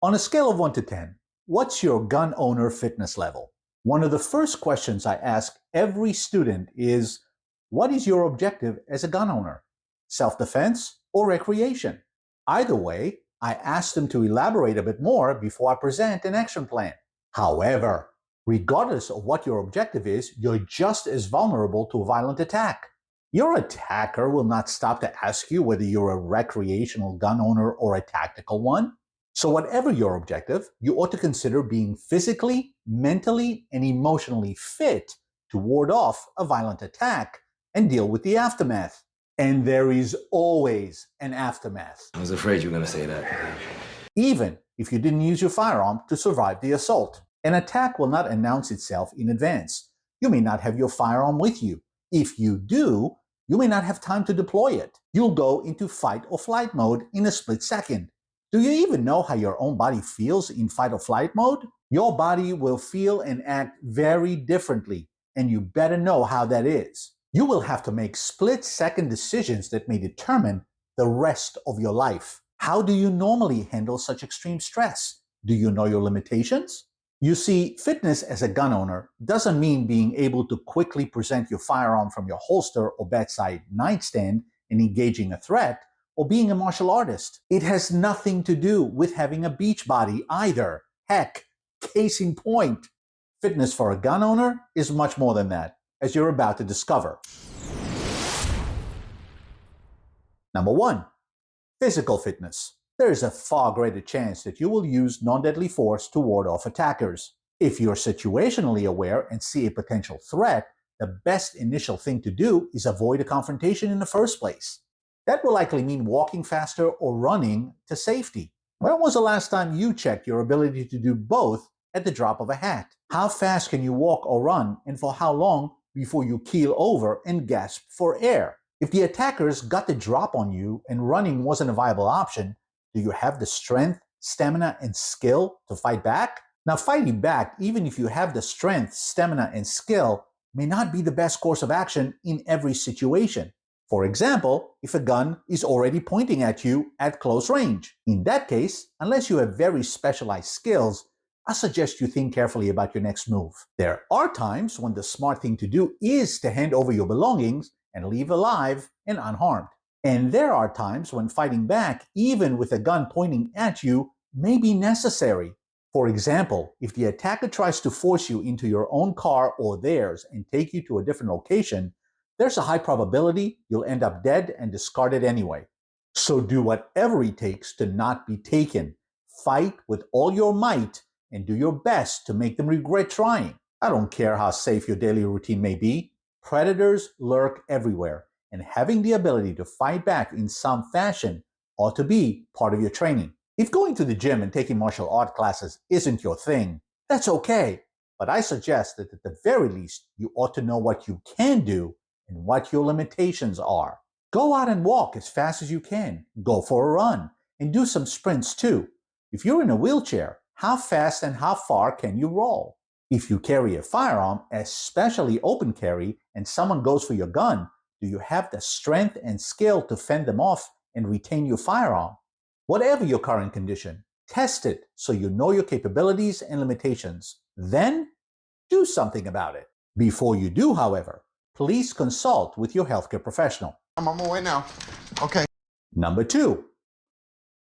On a scale of 1 to 10, what's your gun owner fitness level? One of the first questions I ask every student is, what is your objective as a gun owner? Self-defense or recreation? Either way, I ask them to elaborate a bit more before I present an action plan. However, regardless of what your objective is, you're just as vulnerable to a violent attack. Your attacker will not stop to ask you whether you're a recreational gun owner or a tactical one. So whatever your objective, you ought to consider being physically, mentally, and emotionally fit to ward off a violent attack and deal with the aftermath. And there is always an aftermath. I was afraid you were going to say that. Even if you didn't use your firearm to survive the assault. An attack will not announce itself in advance. You may not have your firearm with you. If you do, you may not have time to deploy it. You'll go into fight or flight mode in a split second. Do you even know how your own body feels in fight or flight mode? Your body will feel and act very differently, and you better know how that is. You will have to make split-second decisions that may determine the rest of your life. How do you normally handle such extreme stress? Do you know your limitations? You see, fitness as a gun owner doesn't mean being able to quickly present your firearm from your holster or bedside nightstand and engaging a threat, or being a martial artist. It has nothing to do with having a beach body either. Heck, case in point. Fitness for a gun owner is much more than that, as you're about to discover. Number 1. Physical fitness. There is a far greater chance that you will use non-deadly force to ward off attackers. If you're situationally aware and see a potential threat, the best initial thing to do is avoid a confrontation in the first place. That will likely mean walking faster or running to safety. When was the last time you checked your ability to do both at the drop of a hat? How fast can you walk or run, and for how long before you keel over and gasp for air? If the attackers got the drop on you and running wasn't a viable option, do you have the strength, stamina, and skill to fight back? Now, fighting back, even if you have the strength, stamina, and skill, may not be the best course of action in every situation. For example, if a gun is already pointing at you at close range. In that case, unless you have very specialized skills, I suggest you think carefully about your next move. There are times when the smart thing to do is to hand over your belongings and leave alive and unharmed. And there are times when fighting back, even with a gun pointing at you, may be necessary. For example, if the attacker tries to force you into your own car or theirs and take you to a different location, there's a high probability you'll end up dead and discarded anyway. So do whatever it takes to not be taken. Fight with all your might and do your best to make them regret trying. I don't care how safe your daily routine may be. Predators lurk everywhere, and having the ability to fight back in some fashion ought to be part of your training. If going to the gym and taking martial art classes isn't your thing, that's okay. But I suggest that at the very least, you ought to know what you can do and what your limitations are. Go out and walk as fast as you can. Go for a run, and do some sprints too. If you're in a wheelchair, how fast and how far can you roll? If you carry a firearm, especially open carry, and someone goes for your gun, do you have the strength and skill to fend them off and retain your firearm? Whatever your current condition, test it so you know your capabilities and limitations. Then, do something about it. Before you do, however, please consult with your healthcare professional. I'm on my way now. Okay. Number 2.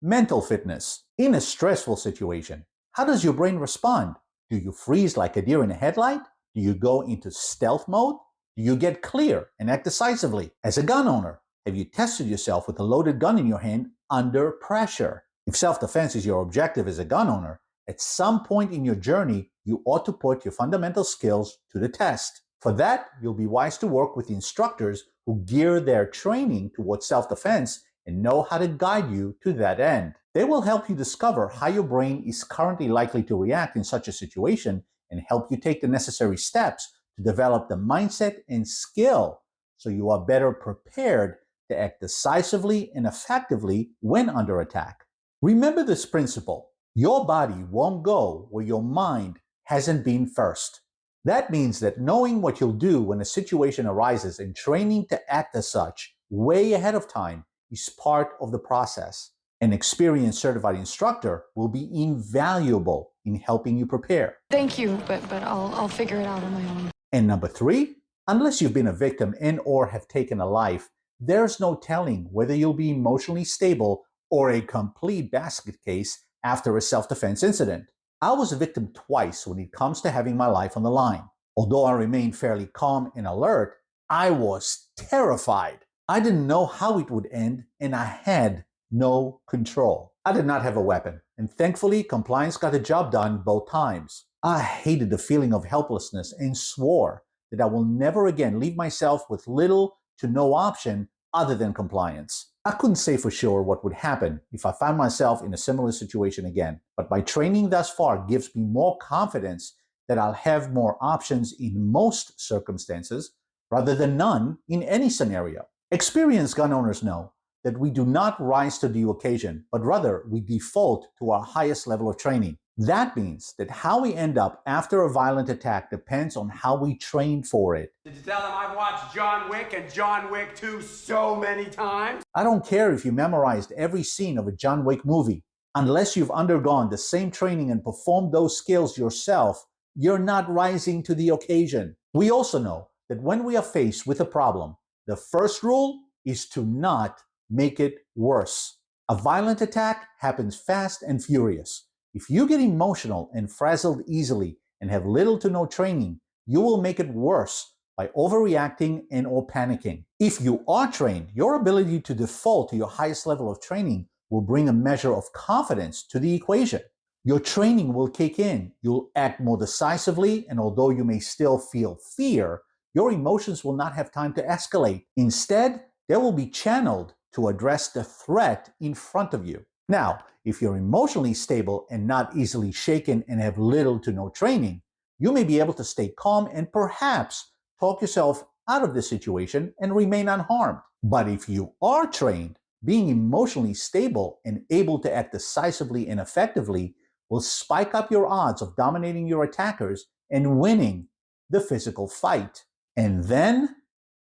Mental fitness. In a stressful situation, how does your brain respond? Do you freeze like a deer in a headlight? Do you go into stealth mode? Do you get clear and act decisively? As a gun owner, have you tested yourself with a loaded gun in your hand under pressure? If self-defense is your objective as a gun owner, at some point in your journey, you ought to put your fundamental skills to the test. For that, you'll be wise to work with instructors who gear their training towards self-defense and know how to guide you to that end. They will help you discover how your brain is currently likely to react in such a situation and help you take the necessary steps to develop the mindset and skill so you are better prepared to act decisively and effectively when under attack. Remember this principle: your body won't go where your mind hasn't been first. That means that knowing what you'll do when a situation arises and training to act as such way ahead of time is part of the process. An experienced certified instructor will be invaluable in helping you prepare. Thank you, but I'll figure it out on my own. And number 3, unless you've been a victim and or have taken a life, there's no telling whether you'll be emotionally stable or a complete basket case after a self-defense incident. I was a victim twice when it comes to having my life on the line. Although I remained fairly calm and alert, I was terrified. I didn't know how it would end, and I had no control. I did not have a weapon, and thankfully, compliance got the job done both times. I hated the feeling of helplessness and swore that I will never again leave myself with little to no option other than compliance. I couldn't say for sure what would happen if I found myself in a similar situation again, but my training thus far gives me more confidence that I'll have more options in most circumstances rather than none in any scenario. Experienced gun owners know that we do not rise to the occasion, but rather we default to our highest level of training. That means that how we end up after a violent attack depends on how we trained for it. Did you tell them I've watched John Wick and John Wick 2 so many times? I don't care if you memorized every scene of a John Wick movie. Unless you've undergone the same training and performed those skills yourself, you're not rising to the occasion. We also know that when we are faced with a problem, the first rule is to not make it worse. A violent attack happens fast and furious. If you get emotional and frazzled easily and have little to no training, you will make it worse by overreacting and or panicking. If you are trained, your ability to default to your highest level of training will bring a measure of confidence to the equation. Your training will kick in. You'll act more decisively, and although you may still feel fear, your emotions will not have time to escalate. Instead, they will be channeled to address the threat in front of you. Now, if you're emotionally stable and not easily shaken and have little to no training, you may be able to stay calm and perhaps talk yourself out of the situation and remain unharmed. But if you are trained, being emotionally stable and able to act decisively and effectively will spike up your odds of dominating your attackers and winning the physical fight. And then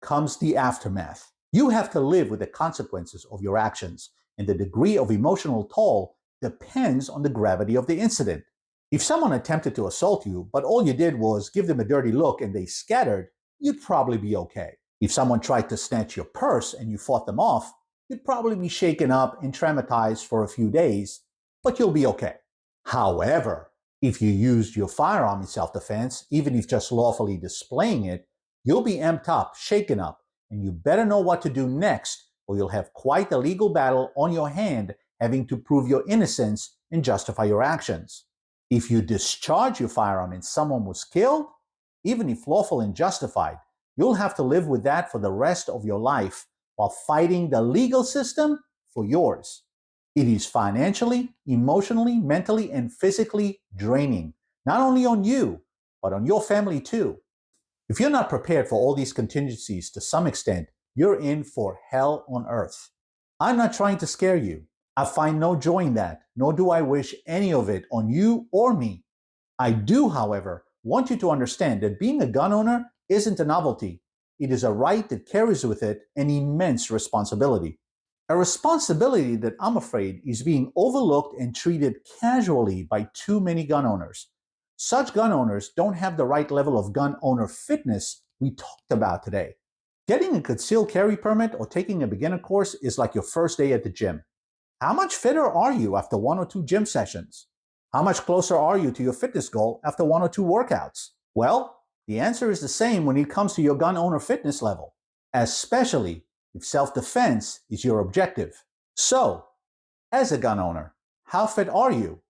comes the aftermath. You have to live with the consequences of your actions, and the degree of emotional toll depends on the gravity of the incident. If someone attempted to assault you, but all you did was give them a dirty look and they scattered, you'd probably be okay. If someone tried to snatch your purse and you fought them off, you'd probably be shaken up and traumatized for a few days, but you'll be okay. However, if you used your firearm in self-defense, even if just lawfully displaying it, you'll be amped up, shaken up, and you better know what to do next, or you'll have quite a legal battle on your hand having to prove your innocence and justify your actions. If you discharge your firearm and someone was killed, even if lawful and justified, you'll have to live with that for the rest of your life while fighting the legal system for yours. It is financially, emotionally, mentally, and physically draining, not only on you, but on your family too. If you're not prepared for all these contingencies to some extent, you're in for hell on earth. I'm not trying to scare you. I find no joy in that, nor do I wish any of it on you or me. I do, however, want you to understand that being a gun owner isn't a novelty. It is a right that carries with it an immense responsibility. A responsibility that I'm afraid is being overlooked and treated casually by too many gun owners. Such gun owners don't have the right level of gun owner fitness we talked about today. Getting a concealed carry permit or taking a beginner course is like your first day at the gym. How much fitter are you after 1 or 2 gym sessions? How much closer are you to your fitness goal after 1 or 2 workouts? Well, the answer is the same when it comes to your gun owner fitness level, especially if self-defense is your objective. So, as a gun owner, how fit are you?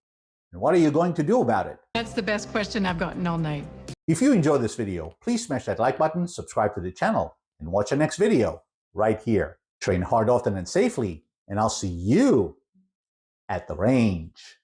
And what are you going to do about it? That's the best question I've gotten all night. If you enjoyed this video, please smash that like button, subscribe to the channel, and watch the next video right here. Train hard, often, and safely, and I'll see you at the range.